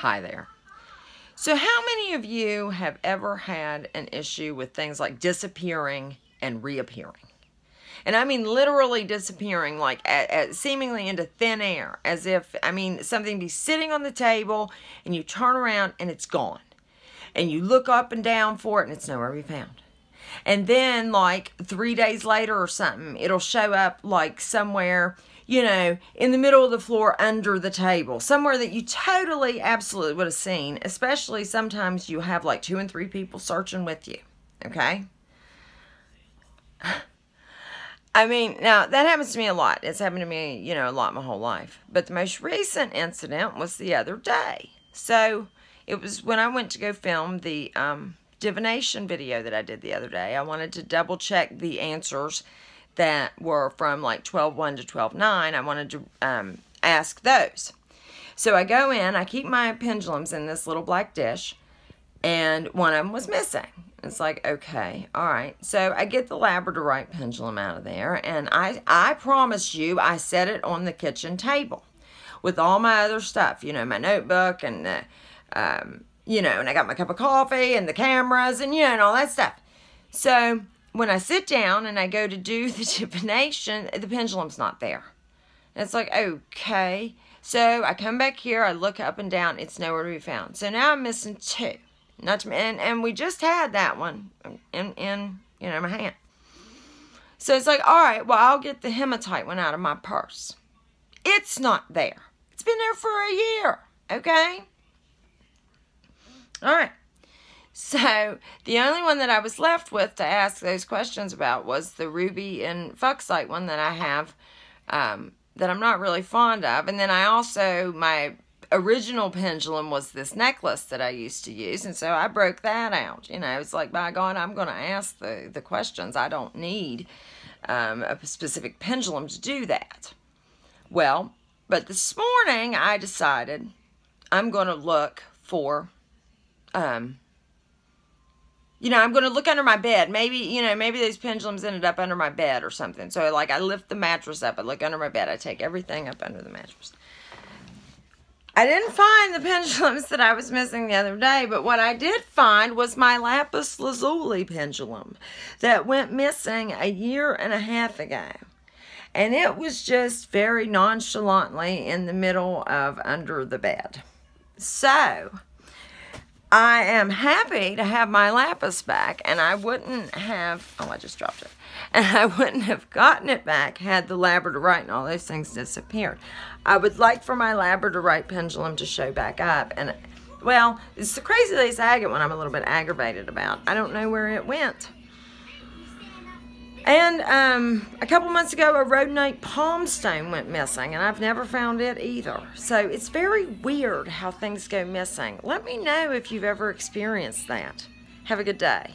Hi there. So how many of you have ever had an issue with things like disappearing and reappearing? And I mean literally disappearing, like seemingly into thin air, as if, something be sitting on the table and you turn around and it's gone. And you look up and down for it and it's nowhere to be found. And then like 3 days later or something, it'll show up like somewhere, in the middle of the floor under the table. Somewhere that you totally, absolutely would have seen. Especially sometimes you have like 2 and 3 people searching with you. Okay? Now that happens to me a lot. It's happened to me, a lot my whole life. But the most recent incident was the other day. So it was when I went to go film the divination video that I did the other day. I wanted to double check the answers that were from like 12:1 to 12:9. I wanted to ask those. So I go in, I keep my pendulums in this little black dish, and one of them was missing. It's like, okay, all right. So I get the labradorite pendulum out of there, and I promise you, I set it on the kitchen table with all my other stuff, my notebook and the, and I got my cup of coffee and the cameras and, and all that stuff. So when I sit down and I go to do the divination, the pendulum's not there. And it's like, okay. So I come back here, I look up and down, it's nowhere to be found. So now I'm missing 2. Not to, and we just had that one in my hand. So it's like, all right, well, I'll get the hematite one out of my purse. It's not there. It's been there for a year, okay? All right. So the only one that I was left with to ask those questions about was the ruby and fuchsite one that I have that I'm not really fond of. And then I also, my original pendulum was this necklace that I used to use. And so I broke that out. It's like, by God, I'm going to ask the questions. I don't need a specific pendulum to do that. Well, but this morning I decided I'm going to look for... I'm going to look under my bed. Maybe those pendulums ended up under my bed or something. So, like, I lift the mattress up. I look under my bed. I take everything up under the mattress. I didn't find the pendulums that I was missing the other day, but what I did find was my lapis lazuli pendulum that went missing a year and a half ago. And it was just very nonchalantly in the middle of under the bed. So I am happy to have my lapis back, and I wouldn't have, I just dropped it, and I wouldn't have gotten it back had the labradorite and all those things disappeared. I would like for my labradorite pendulum to show back up, and, well, it's the crazy lace agate one I'm a little bit aggravated about. I don't know where it went. And a couple months ago, a rhodonite palm stone went missing, and I've never found it either. So it's very weird how things go missing. Let me know if you've ever experienced that. Have a good day.